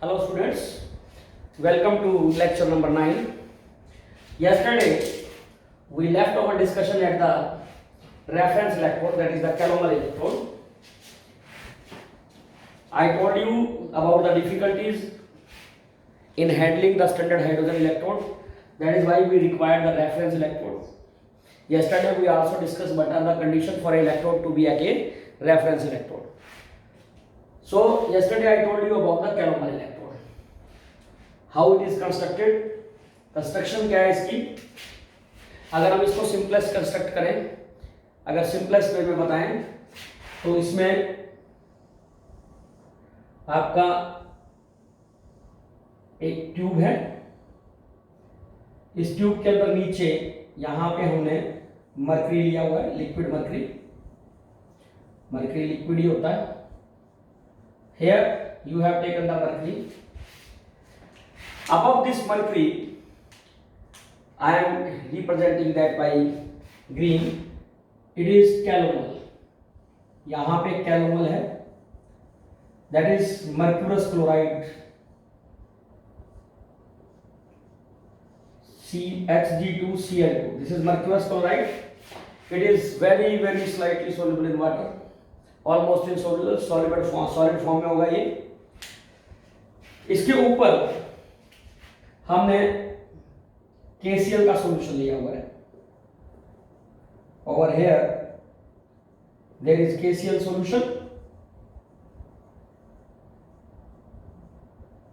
Hello students, welcome to lecture number 9. Yesterday we left our discussion at the reference electrode, that is the calomel electrode. I told you about the difficulties in handling the standard hydrogen electrode. That is why we require the reference electrode. Yesterday we also discussed what are the conditions for electrode to be a reference electrode. So yesterday I told you about the calomel electrode. How it is constructed, construction क्या है इसकी. अगर हम इसको simplest construct करें, अगर simplest way में बताएं तो इसमें आपका एक ट्यूब है. इस ट्यूब के अंदर नीचे यहां पे हमने मरकरी लिया हुआ है, लिक्विड मरकरी. मरकरी लिक्विड ही होता है. Here you have taken the mercury. Above this mercury, I am representing that by green. It is calomel. यहाँ पे calomel है. That is mercurous chloride. HG2Cl2. This is mercurous chloride. It is very slightly soluble in water. Almost insoluble, solid form में होगा ये. इसके ऊपर हमने KCl का सॉल्यूशन लिया हुआ है. Over here there is KCl solution.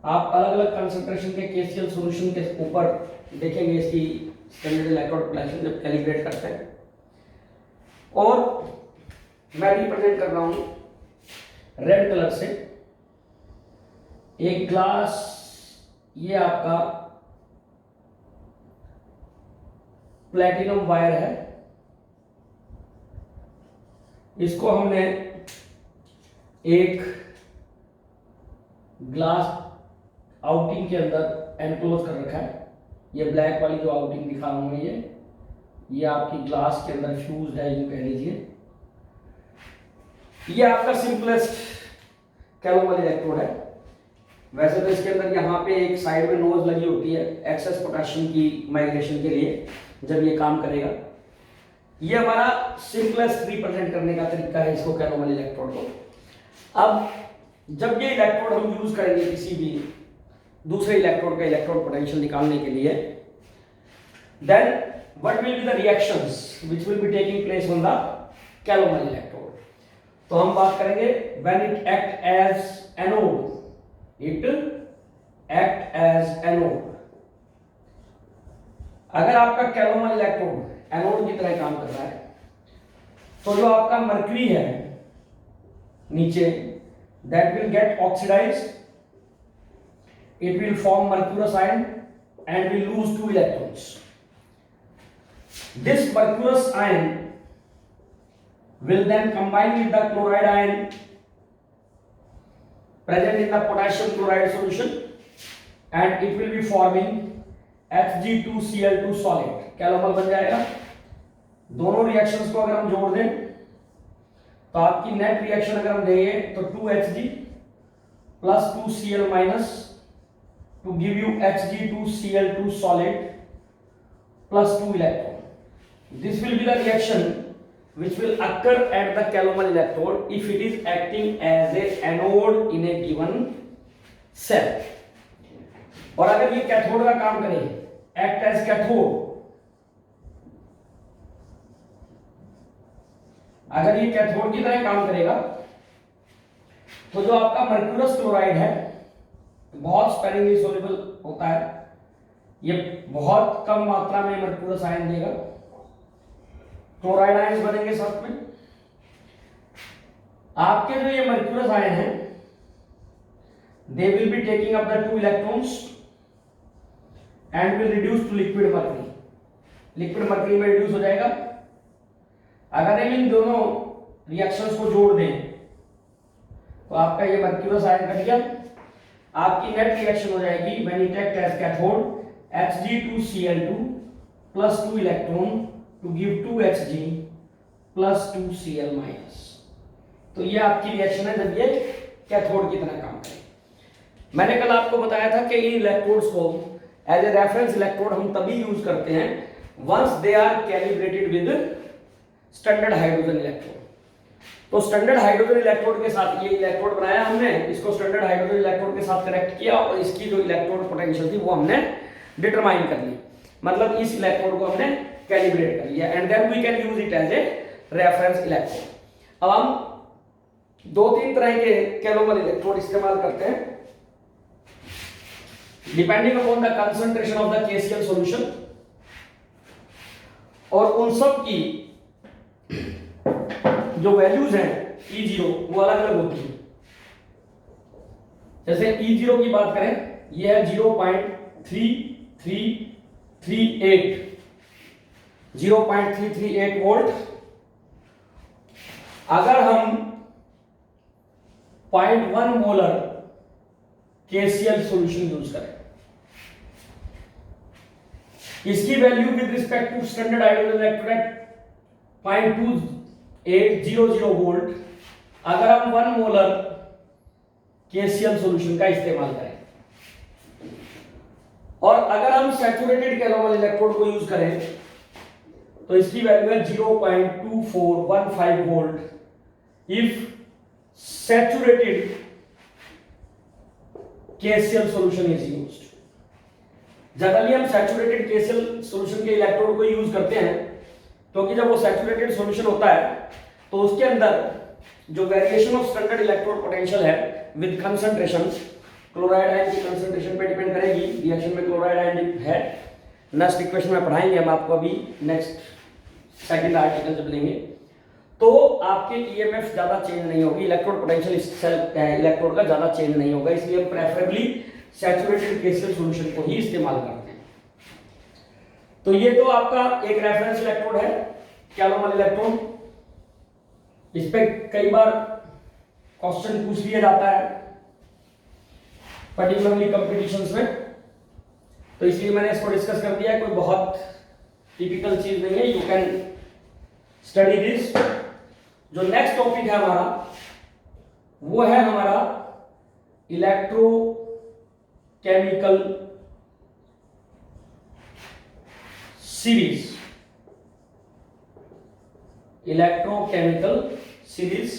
आप अलग अलग कंसंट्रेशन के KCl सॉल्यूशन के ऊपर देखेंगे इसकी स्टैंडर्ड इलेक्ट्रोड पोटेंशियल जब कैलिब्रेट करते हैं. और मैं रिप्रेजेंट कर रहा हूं रेड कलर से एक ग्लास. ये आपका प्लैटिनम वायर है. इसको हमने एक ग्लास आउटिंग के अंदर एनक्लोज कर रखा है. ये ब्लैक वाली जो आउटिंग दिखा रहा हूं ये आपकी ग्लास के अंदर फ्यूज्ड है, यूं कह लीजिए. ये आपका सिंपलेस्ट कैलोमल इलेक्ट्रोड है. वैसे तो इसके अंदर यहाँ पे एक साइड में नोज लगी होती है एक्सेस पोटेशियम की माइग्रेशन के लिए जब ये काम करेगा. ये हमारा सिंपलेस्ट रिप्रेजेंट करने का तरीका है इसको कैलोमल इलेक्ट्रोड को. अब जब ये इलेक्ट्रोड हम यूज करेंगे किसी भी दूसरे इलेक्ट्रोड का इलेक्ट्रोड पोटेंशियल निकालने के लिए, then what will be the reactions which will be taking place on the calomel electrode. तो हम बात करेंगे when it act as anode. It act as anode. अगर आपका कैलोमल इलेक्ट्रोड एनोड की तरह काम कर रहा है तो जो आपका मरकरी है नीचे, that will get oxidized. It will form mercurous ion and will lose 2 electrons. This mercurous ion will then combine with the chloride ion present in the potassium chloride solution and it will be forming Hg2Cl2 solid. Calomel बन जाएगा. दोनों reactions को अगर हम जोड़ दें तो आपकी नेट रिएक्शन अगर हम देंगे तो 2Hg plus 2Cl minus to give you Hg2Cl2 solid plus 2 electron. This will be the reaction which will occur at the calomel electrode if it is acting as a anode in a given cell. और अगर ये cathode का काम करे, act as cathode, अगर ये cathode की तरह काम करेगा तो जो आपका मर्क्यूरस क्लोराइड है बहुत स्पेरिंगली सोल्यूबल होता है. ये बहुत कम मात्रा में मर्क्यूरस आयन देगा. क्लोराइड आयन्स बनेंगे साथ में. आपके जो ये मर्क्यूरस आयन है they will be taking up the 2 electrons and will reduce to liquid mercury. Liquid mercury में रिड्यूस हो जाएगा. अगर हम इन दोनों रिएक्शंस को जोड़ दें तो आपका ये मर्क्यूरस आयन कट गया. आपकी नेट रिएक्शन हो जाएगी when it act as cathode Hg2Cl2 plus 2 electron to give 2Hg plus 2Cl minus. तो ये आपकी रिएक्शन है जब ये कैथोड की तरह काम करे. मैंने कल आपको बताया था कि इन इलेक्ट्रोड्स को एज ए रेफरेंस इलेक्ट्रोड हम तभी यूज करते हैं once they are calibrated with standard hydrogen electrode. तो स्टैंडर्ड हाइड्रोजन इलेक्ट्रोड के साथ ये इलेक्ट्रोड बनाया हमने, इसको स्टैंडर्ड हाइड्रोजन इलेक्ट्रोड के साथ कनेक्ट किया और इसकी जो इलेक्ट्रोड पोटेंशियल थी वो हमने डिटरमाइन कर ली, मतलब इस इलेक्ट्रोड को हमने कैलिब्रेट कर लिया and then we can use it as a reference electrode. अब हम दो तीन तरह के कैलोमल इलेक्ट्रोड इस्तेमाल करते हैं depending upon the concentration of the KCL solution, और उन सब की जो वैल्यूज हैं E0 वो अलग अलग होती है। जैसे E0 की बात करें, ये है 0.3338 वोल्ट। अगर हम 0.1 मोलर KCl सॉल्यूशन यूज करें, इसकी value with respect to standard hydrogen electrode 0.2800 volt. अगर हम 1 मोलर KCl सॉल्यूशन का इस्तेमाल करें और अगर हम सैचुरेटेड कैलोमल इलेक्ट्रोड को यूज करें तो इसकी वैल्यू है 0.2415 volt if saturated KCl solution is used. Generally हम सैचुरेटेड KCl सॉल्यूशन के इलेक्ट्रोड को यूज करते हैं क्योंकि जब वो सैचुरेटेड सॉल्यूशन होता है तो उसके अंदर जो variation of standard electrode potential है विद कंसंट्रेशन, क्लोराइड आयन की कंसंट्रेशन पे डिपेंड करेगी। रिएक्शन में क्लोराइड आयन है, नेक्स्ट इक्वेशन में पढ़ाएंगे हम आपको, अभी नेक्स्ट सेकंड आर्टिकल जब लेंगे तो आपके ईएमएफ ज्यादा चेंज नहीं होगी, इलेक्ट्रोड पोटेंशियल इलेक्ट्रोड का ज्यादा चेंज नहीं होगा, इसलिए हम प्रेफरेबली सैचुरेटेड KCl सॉल्यूशन को ही इस्तेमाल करते हैं। तो ये तो आपका एक रेफरेंस इलेक्ट्रोड है कैलोमल इलेक्ट्रोड। इस पे कई बार क्वेश्चन पूछ लिया जाता है पर्टिकुलरली कंपटीशंस में, तो इसलिए मैंने इसको डिस्कस कर दिया है, कोई बहुत टिपिकल चीज नहीं है, यू कैन स्टडी दिस। जो नेक्स्ट टॉपिक है हमारा वो है हमारा इलेक्ट्रोकेमिकल सीरीज, इलेक्ट्रोकेमिकल सीरीज,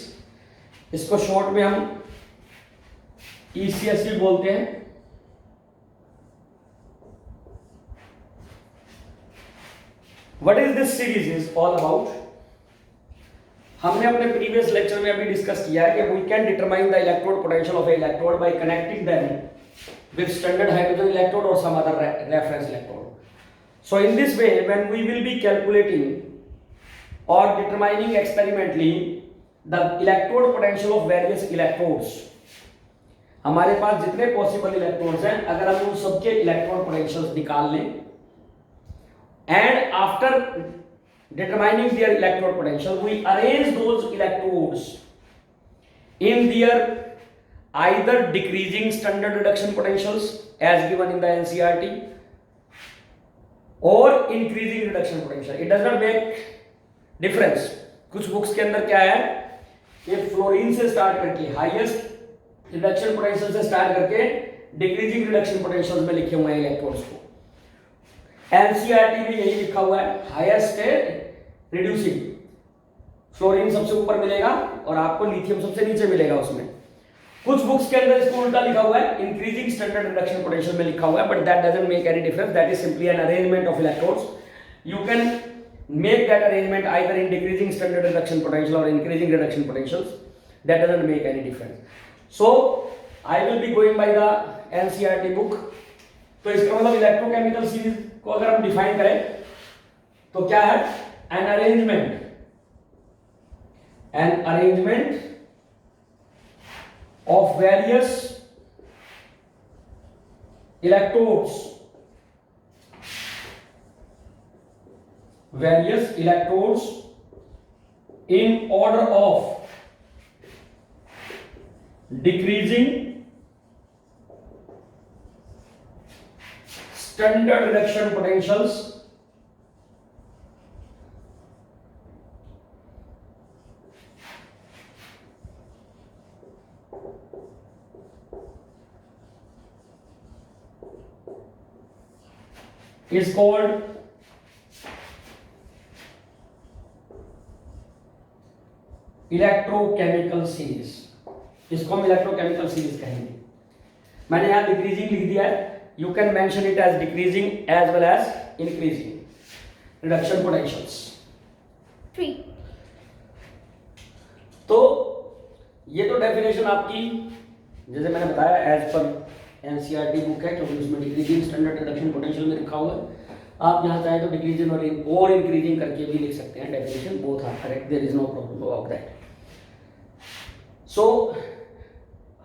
इसको शॉर्ट में हम ECS भी बोलते हैं। What is this series is all about? हमने अपने प्रीवियस लेक्चर में अभी डिस्कस किया है कि we can determine the electrode potential of a electrode by connecting them with standard hydrogen electrode और some other reference electrode. So in this way when we will be calculating or determining experimentally the electrode potential of various electrodes, हमारे पास जितने possible electrodes हैं अगर हम उन सबके electron potentials निकाल लें and after determining their electrode potential we arrange those electrodes in their either decreasing standard reduction potentials as given in the NCERT or increasing reduction potential. It does not make difference. कुछ books के अंदर क्या है कि fluorine से start करके highest reduction potential से start करके डिक्रीजिंग रिडक्शन पोटेंशियल में लिखे हुए हैं इलेक्ट्रॉन्स को। एनसीईआरटी में यही लिखा हुआ है, हाईएस्ट है रिड्यूसिंग, फ्लोरीन सबसे ऊपर मिलेगा और आपको लिथियम सबसे नीचे मिलेगा उसमें। कुछ बुक्स के अंदर इसको उल्टा लिखा हुआ है, इंक्रीजिंग स्टैंडर्ड रिडक्शन पोटेंशियल में लिखा हुआ है, but that doesn't make any difference, that is simply an arrangement of electrodes. You can make that arrangement either in decreasing standard reduction potential or increasing reduction potentials, that doesn't make any difference. So I will be going by the NCERT book। तो इसका मतलब electrochemical series को अगर हम define करें तो क्या है, an arrangement of various electrodes in order of decreasing standard reduction potentials is called electrochemical series. इसको हम इलेक्ट्रोकेमिकल सीरीज कहेंगे। मैंने यहां डिक्रीजिंग लिख दिया है, you can mention it as decreasing as well as increasing reduction potentials. तो ये तो डेफिनेशन आपकी जैसे मैंने बताया एज पर एनसीईआरटी बुक है, क्योंकि उसमें डिक्रीजिंग स्टैंडर्ड रिडक्शन पोटेंशियल में लिखा हुआ है। आप यहाँ चाहे तो डिक्रीजिंग और इंक्रीजिंग करके भी लिख सकते हैं, definition both are correct, there is no problem about that. So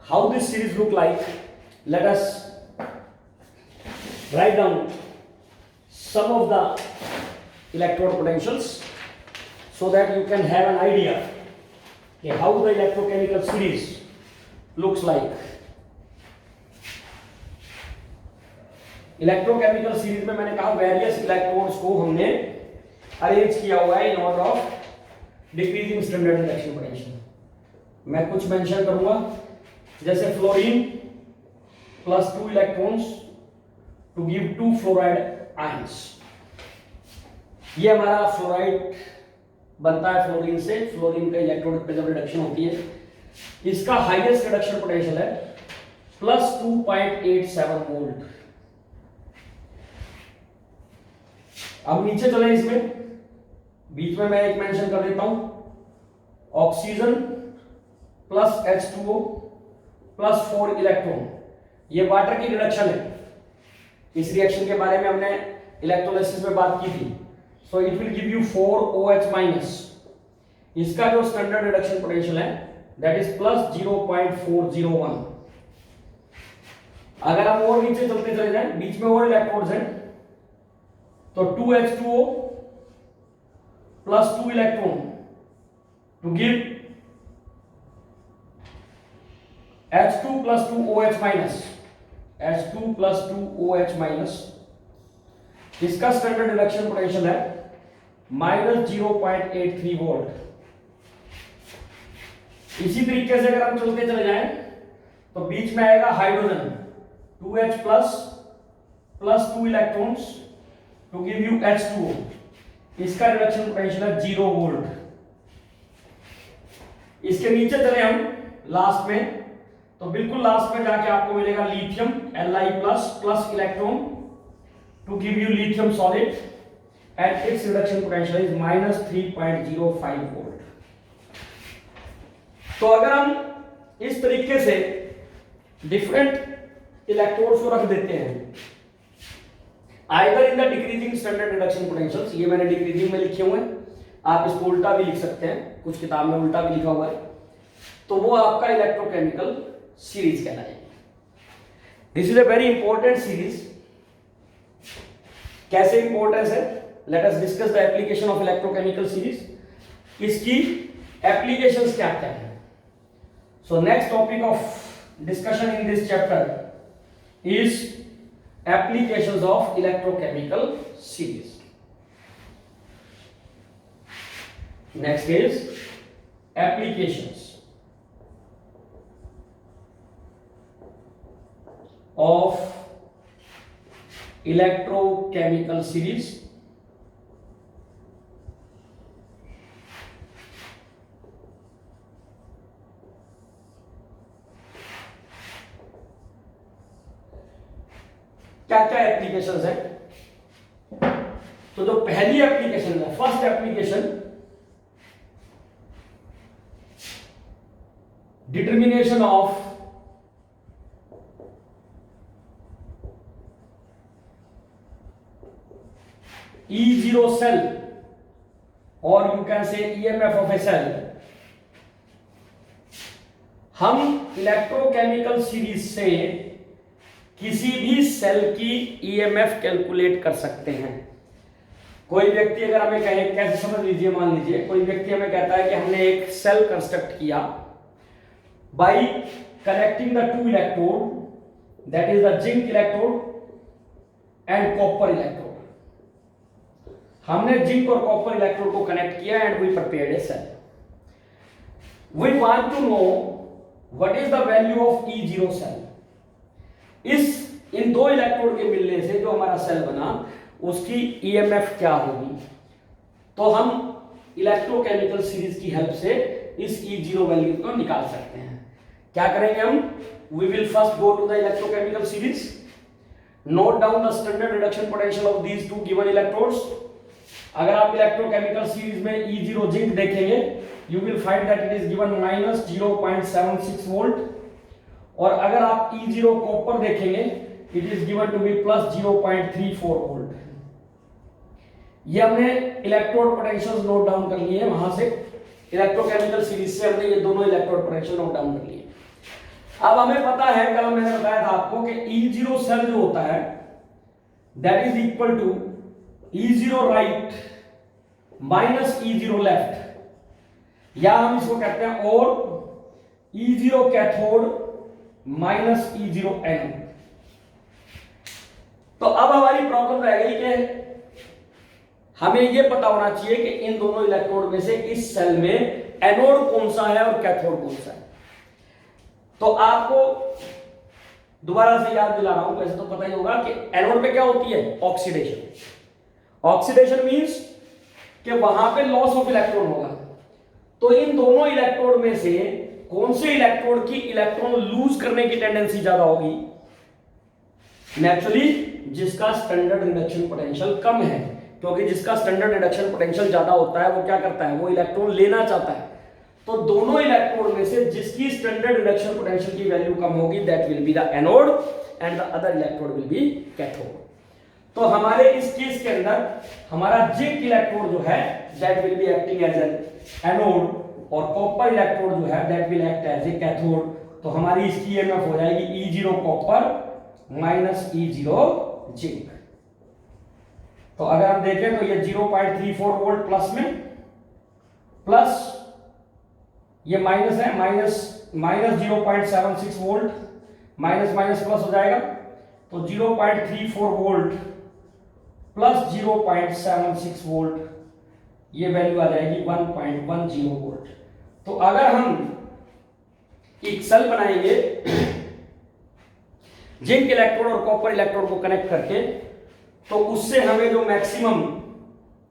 how this series look like? Let us write down some of the electrode potentials so that you can have an idea how the electrochemical series looks like. Electrochemical series में मैंने कहा various electrodes को हमने arrange किया हुआ है in order of decreasing standard reduction potential. मैं कुछ मेंशन करूंगा, जैसे fluorine plus 2 electrons to give 2 fluoride ions. ये हमारा फ्लोराइड बनता है फ्लोरीन से, फ्लोरीन का इलेक्ट्रोड पे जब रिडक्शन होती है, इसका हाईएस्ट रिडक्शन पोटेंशियल है प्लस 2.87 वोल्ट। अब नीचे चले, इसमें बीच में मैं एक मेंशन कर देता हूं, oxygen plus H2O plus 4 electron, ये वाटर की रिडक्शन है। इस रिएक्शन के बारे में हमने इलेक्ट्रोलाइसिस में बात की थी। सो it will give you 4OH minus. इसका जो स्टैंडर्ड रिडक्शन पोटेंशियल है दैट इज प्लस 0.401। अगर हम और नीचे चलते चले जाएं, बीच में और इलेक्ट्रॉन्स हैं, तो 2H2O plus 2 electron to give H2 plus 2OH minus, H2 plus 2OH minus, इसका स्टैंडर्ड रिडक्शन पोटेंशियल है माइनस 0.83 वोल्ट। इसी तरीके से अगर हम चलते चले जाएं तो बीच में आएगा hydrogen 2H plus plus 2 electrons to give you H2O, इसका रिडक्शन पोटेंशियल है 0 वोल्ट। इसके नीचे चले हम लास्ट में, तो बिल्कुल लास्ट में जाके आपको मिलेगा lithium Li plus plus electron to give you lithium solid and its reduction potential is minus 3.05 volt. तो अगर हम इस तरीके से डिफरेंट इलेक्ट्रोड्स को रख देते हैं either in the decreasing standard reduction potentials, ये मैंने डिक्रीजिंग में लिखे हुए हैं, आप इसको उल्टा भी लिख सकते हैं, कुछ किताब में उल्टा भी लिखा हुआ है, तो वो आपका इलेक्ट्रोकेमिकल सीरीज कहलाएगी। This is a very important series. कैसे इंपॉर्टेंस है, let us discuss the application of electrochemical series. इसकी एप्लीकेशंस क्या क्या है। So next topic of discussion in this chapter is applications of electrochemical series. Next is applications of electrochemical series. क्या क्या applications है। तो जो पहली एप्लीकेशन है, first application, determination of E0 cell और you can say EMF of a cell. हम electrochemical series से किसी भी सेल की ईएमएफ कैलकुलेट कर सकते हैं। कोई व्यक्ति अगर हमें कहे, कैसे समझ लीजिए, मान लीजिए कोई व्यक्ति हमें कहता है कि हमने एक सेल कंस्ट्रक्ट किया by connecting the 2 electrode, that is the zinc electrode and copper electrode. हमने जिंक और कॉपर इलेक्ट्रोड को कनेक्ट किया and we prepared a cell. We want to know what is the value of E0 cell. इन 2 electrode के मिलने से जो हमारा सेल बना उसकी ईएमएफ क्या होगी। तो हम इलेक्ट्रोकेमिकल सीरीज की हेल्प से इस E0 वैल्यू को निकाल सकते हैं। क्या करेंगे हम, we will first go to the electrochemical series, note down the standard reduction potential of these two given electrodes. अगर आप इलेक्ट्रोकेमिकल सीरीज में E0 जिंक देखेंगे, you will find that it is given -0.76 volt, और अगर आप E0 copper देखेंगे, it is given to be +0.34 volt. ये हमने इलेक्ट्रोड पोटेंशियल्स नोट डाउन कर लिए हैं, वहां से इलेक्ट्रोकेमिकल सीरीज से हमने ये दोनों इलेक्ट्रोड पोटेंशियल नोट डाउन कर लिए। अब हमें पता है, कल मैंने बताया था आपको कि E0 सेल जो होता है that is equal to E0 right minus E0 left, या हम इसको कहते हैं और E0 cathode minus E0 anode. तो अब हमारी प्रॉब्लम रह गई कि हमें यह पता होना चाहिए कि इन दोनों इलेक्ट्रोड में से इस सेल में एनोड कौन सा है और कैथोड कौन सा है। तो आपको दोबारा से याद दिला रहा हूं, वैसे तो पता ही होगा कि एनोड पे क्या होती है, ऑक्सीडेशन। ऑक्सीडेशन मींस कि वहां पे लॉस ऑफ इलेक्ट्रॉन होगा। तो इन दोनों इलेक्ट्रोड में से कौन से इलेक्ट्रोड की इलेक्ट्रॉन लूज करने की टेंडेंसी ज्यादा होगी, नेचुरली जिसका स्टैंडर्ड रिडक्शन पोटेंशियल कम है, क्योंकि जिसका स्टैंडर्ड रिडक्शन पोटेंशियल ज्यादा होता है वो क्या करता है, वो इलेक्ट्रॉन लेना चाहता है। तो दोनों इलेक्ट्रोड में से जिसकी स्टैंडर्ड रिडक्शन पोटेंशियल की वैल्यू कम होगी that will be the anode and the other electrode will be cathode. तो हमारे इस केस के अंदर हमारा जिंक इलेक्ट्रोड जो है that will be acting as an anode, और कॉपर इलेक्ट्रोड जो है that will act as a cathode. तो हमारी इसकी ईएमएफ हो जाएगी E0 copper minus E0 zinc. तो अगर हम देखें तो ये 0.34 वोल्ट प्लस में, प्लस ये माइनस है, minus 0.76 volt, minus minus plus हो जाएगा, तो 0.34 वोल्ट प्लस 0.76 वोल्ट, ये वैल्यू आ जाएगी 1.10 वोल्ट। तो अगर हम एक सेल बनाएंगे जिंक इलेक्ट्रोड और कॉपर इलेक्ट्रोड को कनेक्ट करके, तो उससे हमें जो मैक्सिमम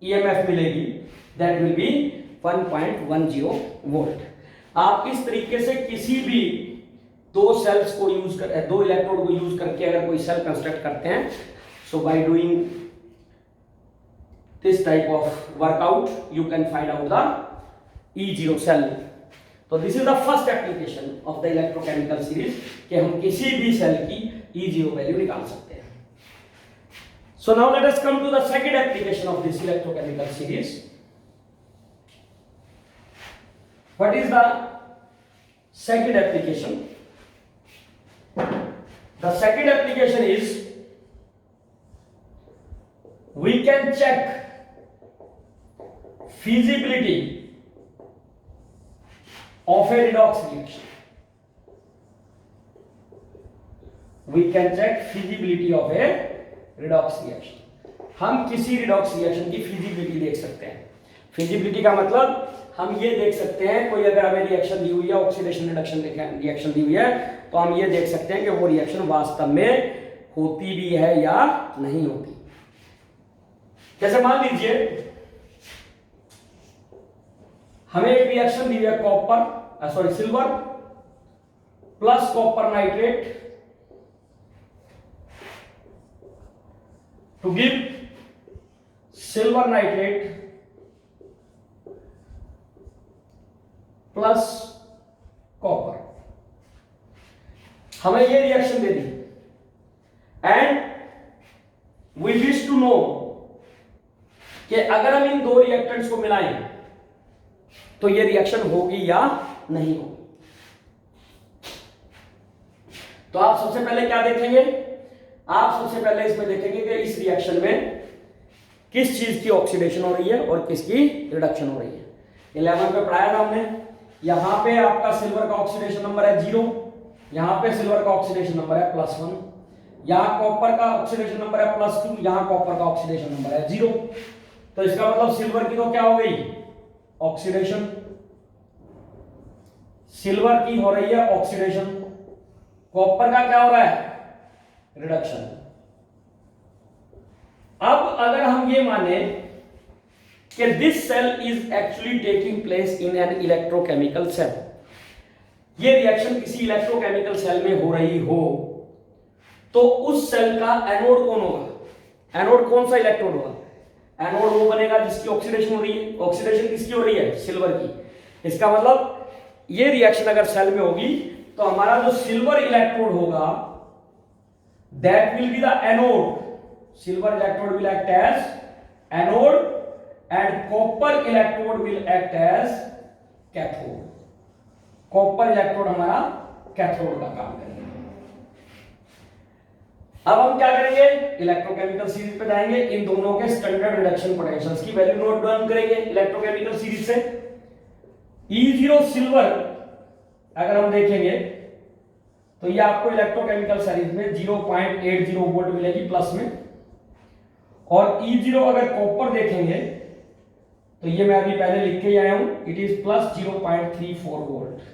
ईएमएफ मिलेगी दैट विल बी 1.10 वोल्ट। आप इस तरीके से किसी भी दो सेल्स को यूज कर, दो इलेक्ट्रोड को यूज करके अगर कोई सेल कंस्ट्रक्ट करते हैं, so by doing this type of workout you can find out the E0 cell. तो this is the first application of the electrochemical series कि हम किसी भी सेल की E0 वैल्यू निकाल सकते हैं। So now let us come to the second application of this electrochemical series. What is the second application? The second application is we can check feasibility of a redox reaction. We can check feasibility of a redox reaction. हम किसी redox reaction की feasibility देख सकते हैं। Feasibility का मतलब हम ये देख सकते हैं, कोई अगर हमें रिएक्शन दी हुई है, ऑक्सीडेशन रिडक्शन रिएक्शन दी हुई है, तो हम ये देख सकते हैं कि वो रिएक्शन वास्तव में होती भी है या नहीं होती। जैसे मान लीजिए हमें एक रिएक्शन दी हुई है copper silver plus copper nitrate to give silver nitrate plus copper। हमें ये रिएक्शन दे दी and we wish to know कि अगर हम इन दो रिएक्टेंट्स को मिलाएं तो ये रिएक्शन होगी या नहीं होगी। तो आप सबसे पहले क्या देखेंगे, आप सबसे पहले इसमें देखेंगे कि इस रिएक्शन में किस चीज की ऑक्सीडेशन हो रही है और किसकी रिडक्शन हो रही है। 11 पे पढ़ाया था हमने, यहां पे आपका सिल्वर का ऑक्सीडेशन नंबर है 0, यहां पे सिल्वर का ऑक्सीडेशन नंबर है +1, यहां कॉपर का ऑक्सीडेशन नंबर है +2, यहां कॉपर का ऑक्सीडेशन नंबर है 0। तो इसका मतलब सिल्वर की तो क्या हो गई, ऑक्सीडेशन, सिल्वर की हो रही है ऑक्सीडेशन, कॉपर का क्या हो रहा है, रिडक्शन। अब अगर हम ये माने कि this cell is actually taking place in an electrochemical cell, ये रिएक्शन किसी इलेक्ट्रोकेमिकल सेल में हो रही हो, तो उस सेल का एनोड कौन होगा? एनोड कौन सा इलेक्ट्रोड होगा? एनोड वो बनेगा जिसकी ऑक्सीडेशन हो रही है। ऑक्सीडेशन किसकी हो रही है? सिल्वर की। इसका मतलब ये रिएक्शन अगर सेल में होगी तो हमारा जो सिल्वर इलेक्ट्रोड होगा that will be the anode. Silver electrode will act as anode and copper electrode will act as cathode. Copper electrode हमारा कैथोड का काम करेगा। अब हम क्या करेंगे? इलेक्ट्रोकेमिकल सीरीज पे जाएंगे, इन दोनों के स्टैंडर्ड रिडक्शन पोटेंशियल्स की वैल्यू नोट डाउन करेंगे इलेक्ट्रोकेमिकल सीरीज से। E0 सिल्वर अगर हम देखेंगे तो ये आपको इलेक्ट्रोकेमिकल सीरीज में 0.80 वोल्ट मिलेगी प्लस में, और E0 अगर कॉपर देखेंगे तो ये मैं अभी पहले लिख के ही आया हूं, इट इज प्लस 0.34 वोल्ट।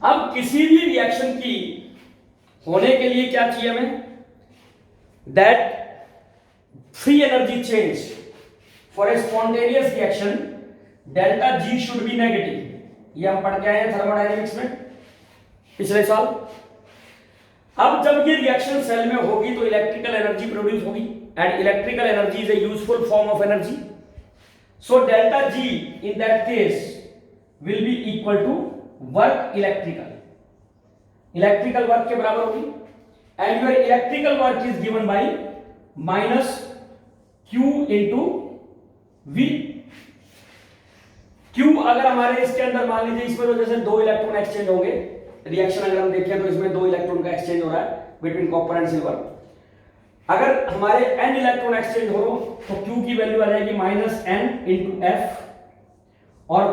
अब किसी भी रिएक्शन की होने के लिए क्या चाहिए हमें? That free energy change for a spontaneous reaction delta G should be negative. ये हम पढ़ के आए हैं थर्मोडायनेमिक्स में पिछले साल। अब जब ये रिएक्शन सेल में होगी तो इलेक्ट्रिकल एनर्जी प्रोड्यूस होगी, and electrical energy is a useful form of energy. So delta G in that case will be equal to work electrical, electrical work के बराबर होगी, and your electrical work is given by minus Q into V। Q अगर हमारे इसके अंदर मान लीजिए इसमें तो जैसे दो इलेक्ट्रॉन एक्सचेंज होंगे, रिएक्शन अगर हम देखें तो इसमें दो इलेक्ट्रॉन का एक्सचेंज हो रहा है बिटवीन कॉपर एंड सिल्वर। अगर हमारे n इलेक्ट्रॉन एक्सचेंज हो तो Q की वैल्यू आ जाएगी माइनस n इंटू F, और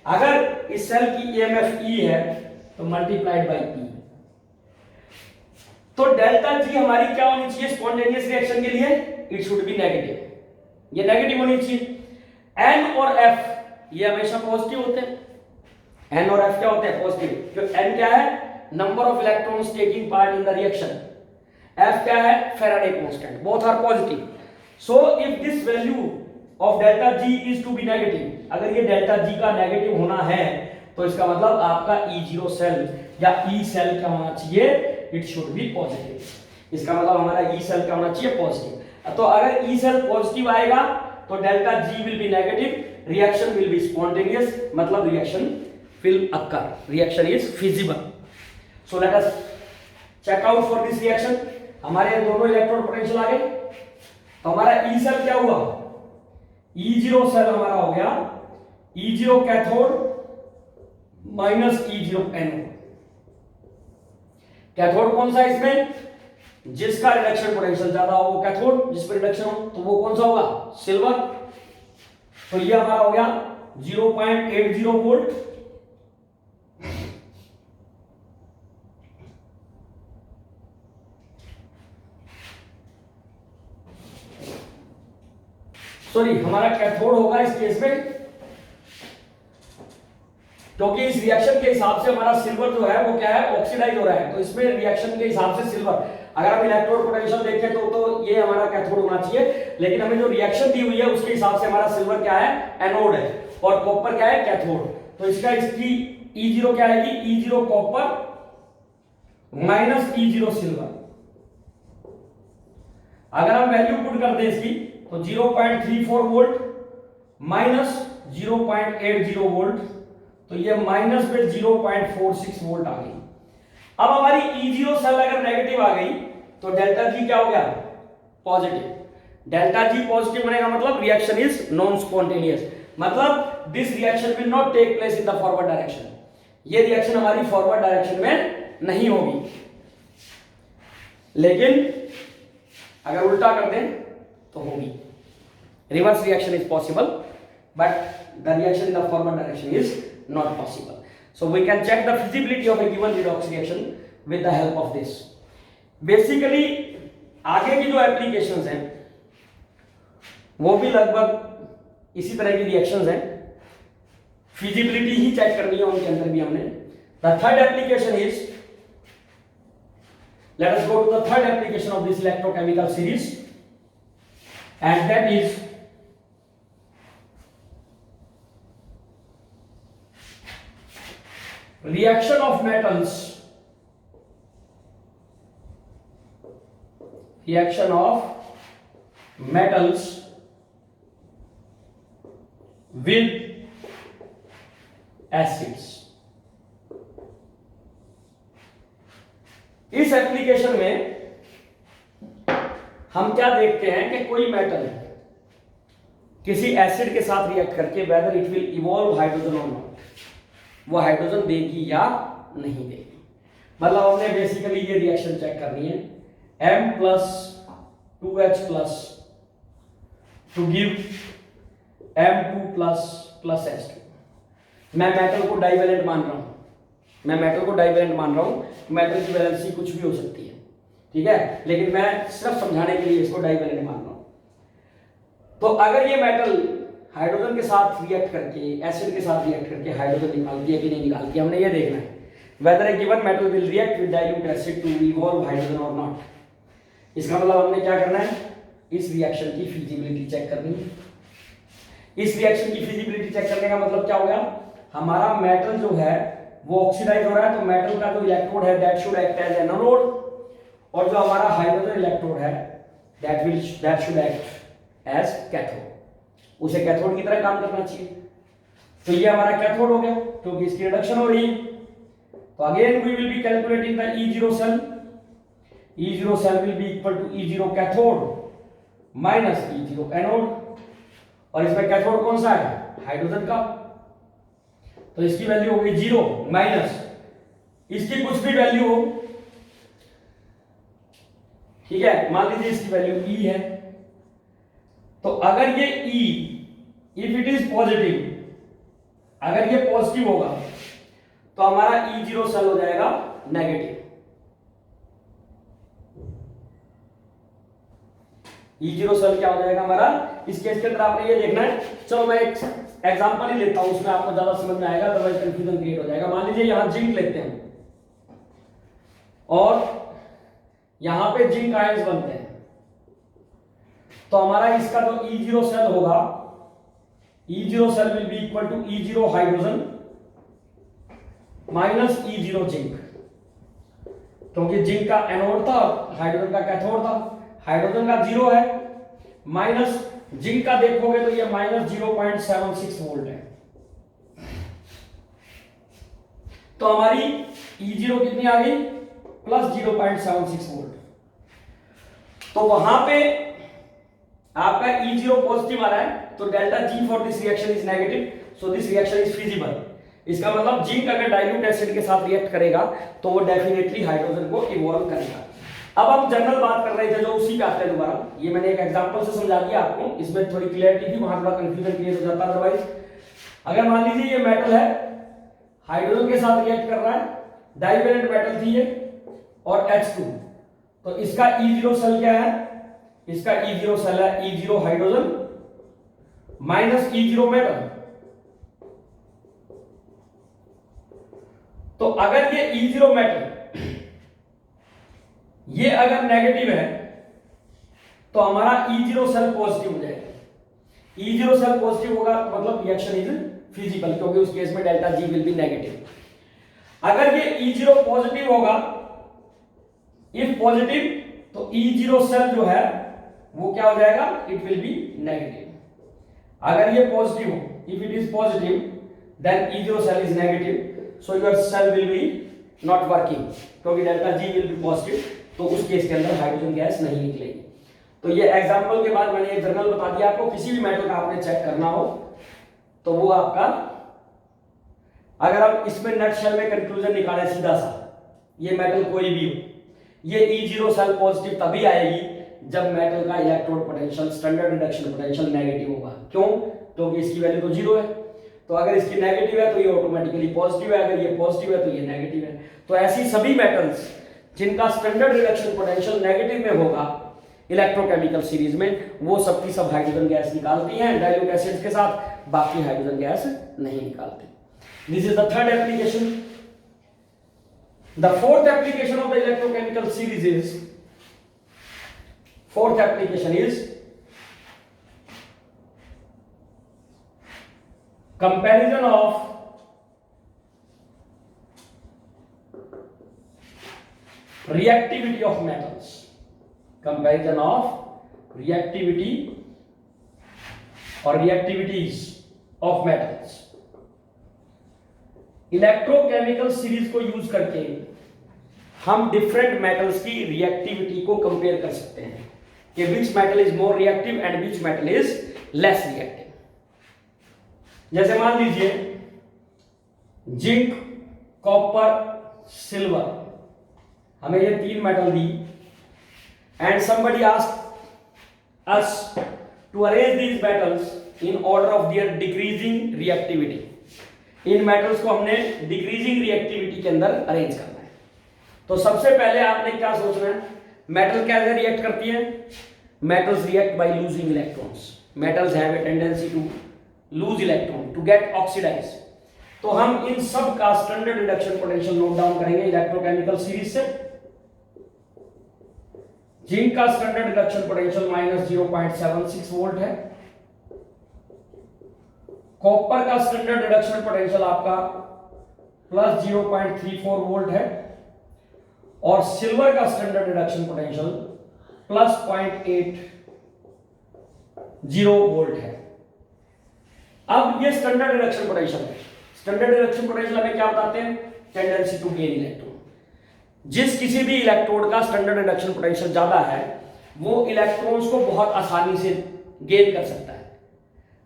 अगर इस सेल की EMF E है तो मल्टीप्लाइड बाई E। तो डेल्टा G हमारी क्या होनी चाहिए स्पॉन्टेनियस रिएक्शन के लिए? इट शुड बी नेगेटिव, ये नेगेटिव होनी चाहिए। N और F ये हमेशा पॉजिटिव होते हैं। N और F क्या होते हैं? पॉजिटिव। क्योंकि N क्या है? Number of electrons taking part in the reaction. F क्या है? Faraday constant. Both are positive. So if this value of delta G is to be negative, अगर ये डेल्टा G का नेगेटिव होना है तो इसका मतलब आपका E0 सेल या E सेल क्या होना चाहिए? It should be positive. इसका मतलब हमारा E सेल क्या होना चाहिए? पॉजिटिव। तो अगर E सेल पॉजिटिव आएगा तो delta G will be negative, reaction will be spontaneous, मतलब reaction will occur, reaction is feasible. So let us check out for this reaction. हमारे दोनों इलेक्ट्रॉन पोटेंशियल आ गए, तो हमारा E सेल क्या हुआ? E0 सेल हमारा हो गया E0 cathode minus E0 anode. Cathode कौन सा है इसमें? जिसका रिडक्शन पोटेंशियल ज्यादा हो वो कैथोड, जिस पर रिडक्शन हो तो वो कौन सा होगा? सिल्वर। तो ये हमारा हो गया 0.80 वोल्ट। सॉरी, हमारा कैथोड होगा इस केस में, क्योंकि इस रिएक्शन के हिसाब से हमारा सिल्वर जो है वो क्या है? ऑक्सीडाइज हो रहा है। तो इसमें रिएक्शन के हिसाब से सिल्वर, अगर हम इलेक्ट्रोड पोटेंशियल देखें तो ये हमारा कैथोड होना चाहिए, लेकिन हमें जो रिएक्शन दी हुई है उसके हिसाब से हमारा सिल्वर क्या है? एनोड है, और कॉपर क्या है? कैथोड। तो इसकी E0 क्या आएगी? E0 copper minus E0 silver. अगर हम वैल्यू पुट कर दें इसकी तो 0.34 वोल्ट माइनस 0.80 वोल्ट, तो ये माइनस पे 0.46 वोल्ट आ गई। अब हमारी E0 सेल अगर नेगेटिव आ गई तो डेल्टा G क्या हो गया? पॉजिटिव। डेल्टा G पॉजिटिव होने का मतलब रिएक्शन इज नॉन स्पॉन्टेनियस, मतलब this reaction will not take place in the forward direction. ये रिएक्शन हमारी फॉरवर्ड डायरेक्शन में नहीं होगी, लेकिन अगर उल्टा कर दें तो होगी। Reverse reaction is possible, but the reaction in the forward direction is not possible. So we can check the feasibility of a given redox reaction with the help of this. Basically आगे की जो applications हैं वो भी लगभग इसी तरह की रिएक्शंस हैं, फिजिबिलिटी ही चेक करनी है उनके अंदर भी हमने। The third application is Let us go to the third application of this electrochemical series, and that is reaction of metals with acids। इस एप्लीकेशन में हम क्या देखते हैं कि कोई मेटल किसी एसिड के साथ रिएक्ट करके whether it will evolve hydrogen और नॉट, वो हाइड्रोजन देगी या नहीं देगी। मतलब हमने बेसिकली ये रिएक्शन चेक करनी है, M plus 2H plus to give M2 plus H2। मैं मेटल को डाइवेलेंट मान रहा हूं, मेटल की वैलेंसी कुछ भी हो सकती है, ठीक है, लेकिन मैं सिर्फ समझाने के लिए इसको डाइवेलेंट मान रहा हूं। तो अगर ये मेटल हाइड्रोजन के साथ रिएक्ट करके, एसिड के साथ रिएक्ट करके हाइड्रोजन निकालती है कि नहीं निकालती है, हमने ये देखना है whether a given metal will react with dilute acid to evolve hydrogen और नॉट। इसका मतलब हमने क्या करना है, इस रिएक्शन की फिजिबिलिटी चेक करनी है। इस रिएक्शन की फिजिबिलिटी चेक करने का मतलब क्या हो गया, हमारा मेटल जो है वो ऑक्सीडाइज हो रहा है, तो मेटल का जो इलेक्ट्रोड है that should act as anode, और जो हमारा हाइड्रोजन इलेक्ट्रोड है that should act as cathode, उसे कैथोड की तरह काम करना चाहिए। तो ये हमारा कैथोड हो गया क्योंकि इसकी रिडक्शन हो रही है। तो again we will be calculating the E0 cell. E0 cell will be equal to E0 cathode minus E0 anode, और इसमें कैथोड कौन सा है, हाइड्रोजन का, तो इसकी वैल्यू होगी 0 माइनस इसकी कुछ भी वैल्यू हो, ठीक है, मान लीजिए इसकी वैल्यू E है। तो अगर ये E if it is positive, अगर ये पॉजिटिव होगा तो हमारा E0 सेल हो जाएगा नेगेटिव। E0 सेल क्या हो जाएगा हमारा, इस केस के अंदर आपने ये देखना है। चलो मैं एक एग्जांपल ही लेता हूं, उसमें आपको ज्यादा समझ में आएगा, अदरवाइज कंफ्यूजन क्रिएट हो जाएगा। मान लीजिए यहां जिंक लेते हैं और यहां पे जिंक आयंस बनते हैं, तो हमारा इसका जो E0 सेल होगा, E0 cell will be equal to E0 hydrogen minus E0 zinc, क्योंकि जिंक का एनोड था, हाइड्रोजन का कैथोड था। हाइड्रोजन का 0 है, माइनस जिंक का देखोगे तो ये माइनस 0.76 वोल्ट है। तो हमारी E0 कितनी आ गई, प्लस 0.76 वोल्ट। तो वहां पे आपका E0 पॉजिटिव आ रहा है, तो delta G for this reaction is negative, so this reaction is feasible. इसका मतलब जिंक अगर डाइल्यूट एसिड के साथ रिएक्ट करेगा तो वो डेफिनेटली हाइड्रोजन को इवॉल्व करेगा। अब हम जनरल बात कर रहे थे जो उसी पे आते हैं दोबारा, ये मैंने एक एग्जांपल से समझा दिया आपको, इसमें थोड़ी क्लियरिटी थी, वहां थोड़ा कंफ्यूजन क्रिएट हो जाता है। अदरवाइज अगर मान लीजिए ये मेटल है, हाइड्रोजन के साथ रिएक्ट कर रहा है, डाइवेलेंट मेटल थी ये और H2, तो इसका E0 सेल क्या है, इसका E0 सेल है E0 hydrogen minus E0 metal. तो अगर ये E0 मेटल ये अगर नेगेटिव है तो हमारा E0 सेल पॉजिटिव हो जाएगा। E0 सेल पॉजिटिव होगा मतलब रिएक्शन इज फिजिबल, क्योंकि उस केस में delta G will be negative. अगर ये E0 पॉजिटिव होगा, इफ पॉजिटिव, तो E0 सेल जो है वो क्या हो जाएगा, इट विल बी नेगेटिव। अगर ये पॉजिटिव हो, if it is positive then E0 cell is negative, so your cell will be not working, क्योंकि delta G will be positive, तो उस केस के अंदर हाइड्रोजन गैस नहीं निकलेगी। तो ये एग्जांपल के बाद मैंने एक जनरल बता दिया आपको, किसी भी मेटल का आपने चेक करना हो तो वो आपका, अगर आप इसमें नटशेल में कंक्लूजन निकालें सीधा सा, ये मेटल कोई भी हो, ये E0 सेल पॉजिटिव तभी आएगी जब मेटल का electrode potential, standard reduction potential negative होगा। क्यों, क्योंकि इसकी वैल्यू तो 0 है, तो अगर इसकी नेगेटिव है तो ये ऑटोमेटिकली पॉजिटिव है, अगर ये पॉजिटिव है तो ये नेगेटिव है। तो ऐसी सभी मेटल्स जिनका स्टैंडर्ड रिडक्शन पोटेंशियल नेगेटिव में होगा इलेक्ट्रोकेमिकल सीरीज में, वो सब की सब हाइड्रोजन गैस निकालती हैं डाइल्यूट एसिड्स के साथ, बाकी हाइड्रोजन गैस नहीं निकालते। This is the third application. The fourth application of the electrochemical series is comparison of reactivity of metals. Comparison of reactivity or reactivities of metals. Electrochemical series को use करके हम different metals की reactivity को compare कर सकते हैं कि which metal is more reactive and which metal is less reactive. जैसे मान लीजिए जिंक, कॉपर, सिल्वर, हमें ये तीन मेटल दी and somebody asked us to arrange these metals in order of their decreasing reactivity. इन मेटल्स को हमने डिक्रीजिंग रिएक्टिविटी के अंदर अरेंज करना है। तो सबसे पहले आपने क्या सोचना है, मेटल कैसे रिएक्ट करती है? Metals react by losing electrons. Metals have a tendency to lose electron to get oxidise. तो हम इन सब का standard reduction potential note down करेंगे इलेक्ट्रोकेमिकल सीरीज से। जिंक का स्टैंडर्ड रिडक्शन पोटेंशियल -0.76 वोल्ट है। कॉपर का स्टैंडर्ड रिडक्शन पोटेंशियल आपका +0.34 वोल्ट है और सिल्वर का स्टैंडर्ड रिडक्शन पोटेंशियल +0.80 वोल्ट है। अब ये स्टैंडर्ड रिडक्शन पोटेंशियल है। स्टैंडर्ड रिडक्शन पोटेंशियल हमें क्या बताते हैं? Tendency to gain electron. जिस किसी भी इलेक्ट्रोड का स्टैंडर्ड रिडक्शन पोटेंशियल ज्यादा है वो इलेक्ट्रॉन्स को बहुत आसानी से गेन कर सकता है।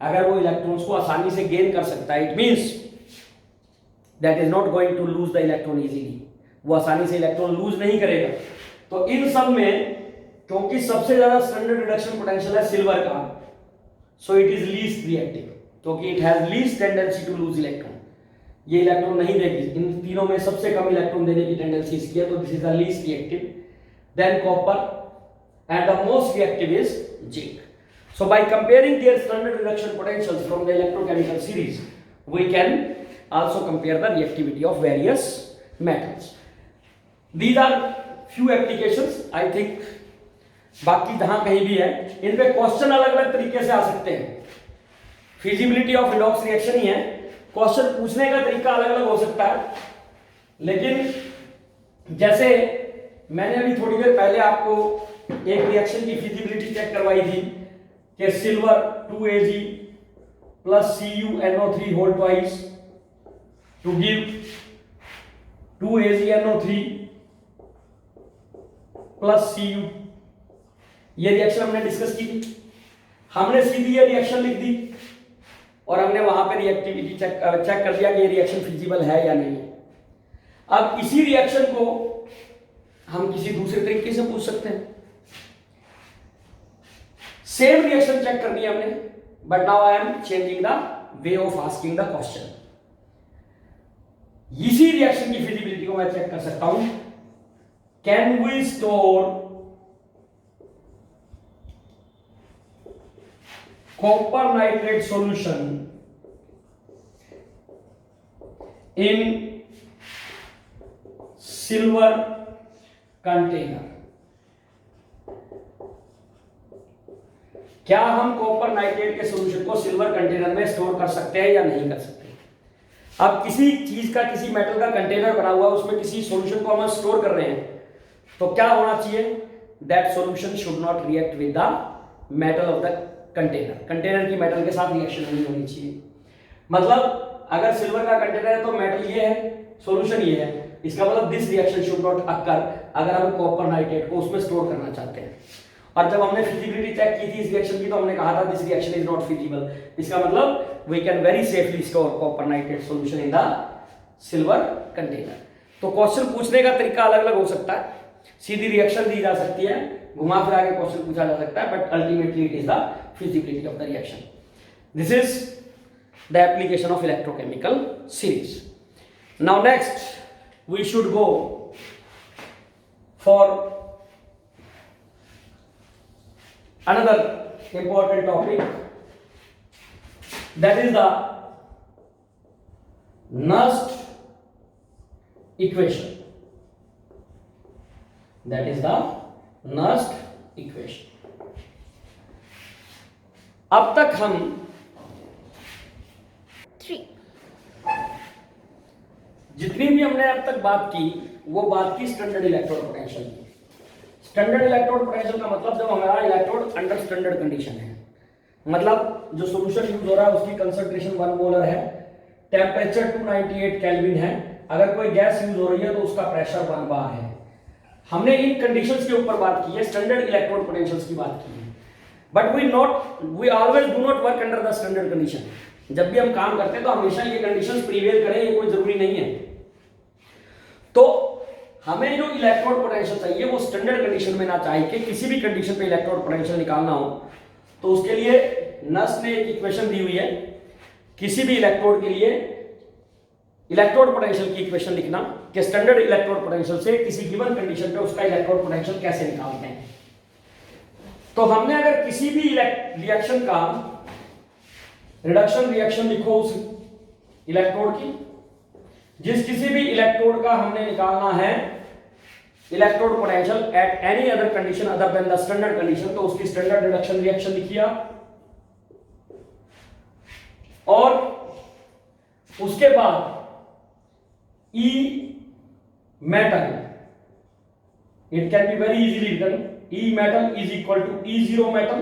अगर वो इलेक्ट्रॉन्स को आसानी से गेन कर सकता है, it means that is not going to lose the electron easily. वो आसानी से इलेक्ट्रॉन लूज नहीं करेगा। तो इन सब में क्योंकि सबसे ज्यादा स्टैंडर्ड रिडक्शन पोटेंशियल है सिल्वर का, so it is least reactive, क्योंकि it has least tendency to lose electron. ये इलेक्ट्रॉन नहीं देगी। इन तीनों में सबसे कम इलेक्ट्रॉन देने की टेंडेंसी इसकी है, तो this is the least reactive. Than copper and the most reactive is zinc. So by comparing their standard reduction potentials from the electrochemical series, we can also compare the reactivity of various metals. These are few applications. I think बाकी जहां कहीं भी है इन पे question अलग अलग तरीके से आ सकते हैं। फिजिबिलिटी ऑफ रिडॉक्स रिएक्शन ही है, क्वेश्चन पूछने का तरीका अलग अलग हो सकता है। लेकिन जैसे मैंने अभी थोड़ी देर पहले आपको एक रिएक्शन की फिजिबिलिटी चेक करवाई थी कि silver 2Ag plus CuNO3 whole twice to give 2AgNO3 plus Cu। ये रिएक्शन हमने डिस्कस की थी। हमने सीधी ये रिएक्शन लिख दी और हमने वहां पे रिएक्टिविटी चेक कर दिया कि ये रिएक्शन फिजिबल है या नहीं। अब इसी रिएक्शन को हम किसी दूसरे तरीके से पूछ सकते हैं। सेम रिएक्शन चेक करनी है हमने, but now I am changing the way of asking the question. इसी रिएक्शन की फिजिबिलिटी को मैं चेक कर सकता हूं। Can we store copper nitrate solution in silver container? क्या हम कॉपर नाइट्रेट के सॉल्यूशन को सिल्वर कंटेनर में स्टोर कर सकते हैं या नहीं कर सकते? अब किसी चीज का, किसी मेटल का कंटेनर बना हुआ है, उसमें किसी सॉल्यूशन को हम स्टोर कर रहे हैं, तो क्या होना चाहिए? That solution should not react with the metal of the container. Container की मेटल के साथ रिएक्शन नहीं होनी चाहिए। मतलब अगर सिल्वर का कंटेनर है तो मेटल ये है, सॉल्यूशन ये है, इसका मतलब this reaction should not occur अगर हम कॉपर नाइट्रेट को उसमें स्टोर करना चाहते हैं। और जब हमने फिजिबिलिटी चेक की थी इस रिएक्शन की, तो हमने कहा था this reaction is not feasible. इसका मतलब we can very safely store copper nitrate solution in the silver container. तो क्वेश्चन पूछने का तरीका अलग अलग हो सकता है। सीधी रिएक्शन दी जा सकती है, घुमा फिरा के क्वेश्चन पूछा जा सकता है, but ultimately it is the feasibility of the reaction. This is the application of electrochemical series. Now next we should go for another important topic, that is the Nernst equation. That is the Nernst equation. अब तक हम 3 जितनी भी हमने अब तक बात की वो बात की स्टैंडर्ड इलेक्ट्रोड पोटेंशियल की। स्टैंडर्ड इलेक्ट्रोड पोटेंशियल का मतलब जब हमारा इलेक्ट्रोड अंडर स्टैंडर्ड कंडीशन है, मतलब जो सॉल्यूशन यूज हो रहा है उसकी कंसंट्रेशन 1 मोलर है, टेम्परेचर 298 केल्विन है, अगर कोई गैस यूज हो रही है तो उसका प्रेशर 1 बार है। हमने इन कंडीशंस के ऊपर बात की है, स्टैंडर्ड इलेक्ट्रोड पोटेंशियल्स की बात की है। But we always do not work under the standard condition. जब भी हम काम करते हैं तो हमेशा ये कंडीशंस प्रीवेल करें, ये कोई जरूरी नहीं है। तो हमें जो इलेक्ट्रोड पोटेंशियल चाहिए वो स्टैंडर्ड कंडीशन में ना चाहिए कि किसी भी कंडीशन पे इलेक्ट्रोड पोटेंशियल निकालना हो तो उसके लिए नस्ट ने एक इक्वेशन दी हुई है। किसी भी इलेक्ट्रोड के लिए इलेक्ट्रोड पोटेंशियल की इक्वेशन लिखना कि स्टैंडर्ड इलेक्ट्रोड पोटेंशियल से किसी गिवन कंडीशन पे उसका इलेक्ट्रोड पोटेंशियल कैसे निकालते हैं। तो हमने अगर किसी भी रिएक्शन का रिडक्शन रिएक्शन लिखो उस इलेक्ट्रोड की, जिस किसी भी इलेक्ट्रोड का हमने निकालना है electrode potential at any other condition other than the standard condition, तो उसकी स्टैंडर्ड रिडक्शन रिएक्शन लिखिए और उसके बाद E metal, it can be very easily written, E metal is equal to E0 metal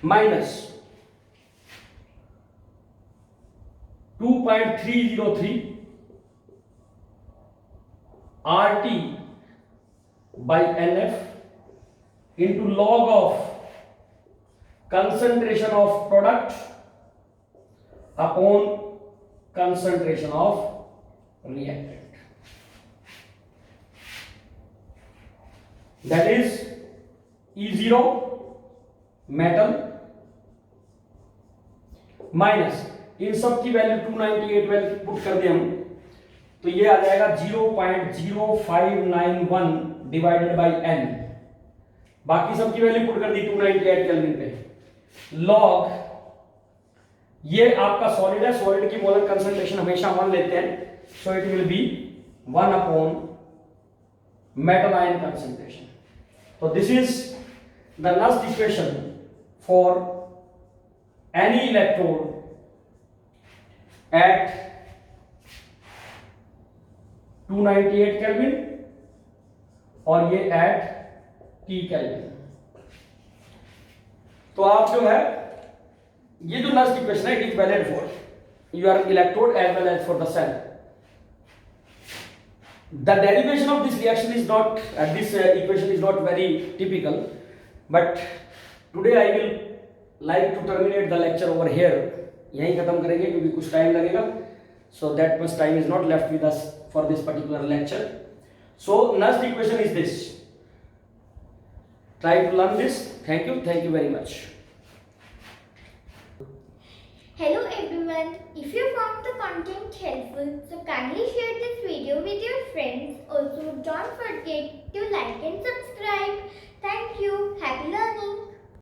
minus 2.303 RT by NF into log of concentration of product upon concentration of reactant, that is E0 metal minus इन सब की value 298 value put कर दें हम तो ये आ जाएगा 0.0591 divided by n, बाकी सब की वैल्यू पुट कर दी 298 केल्विन पे, लॉग ये आपका सॉलिड है, सॉलिड की मोलर कंसंट्रेशन हमेशा 1 लेते हैं, so it will be 1 upon metal ion concentration. तो this is the last equation for any electrode at 298 kelvin और ये एट T केल्विन। तो आप जो है ये जो लास्ट इक्वेशन है it is valid for your electrode as well as for the cell. The derivation of this reaction is not this equation is not very typical, but today I will like to terminate the lecture over here. यहीं खत्म करेंगे क्योंकि कुछ time लगेगा, so that much time is not left with us for this particular lecture. So next equation is this. Try to learn this. Thank you very much. Hello everyone, if you found the content helpful, so kindly share this video with your friends. Also don't forget to like and subscribe. Thank you. Happy learning.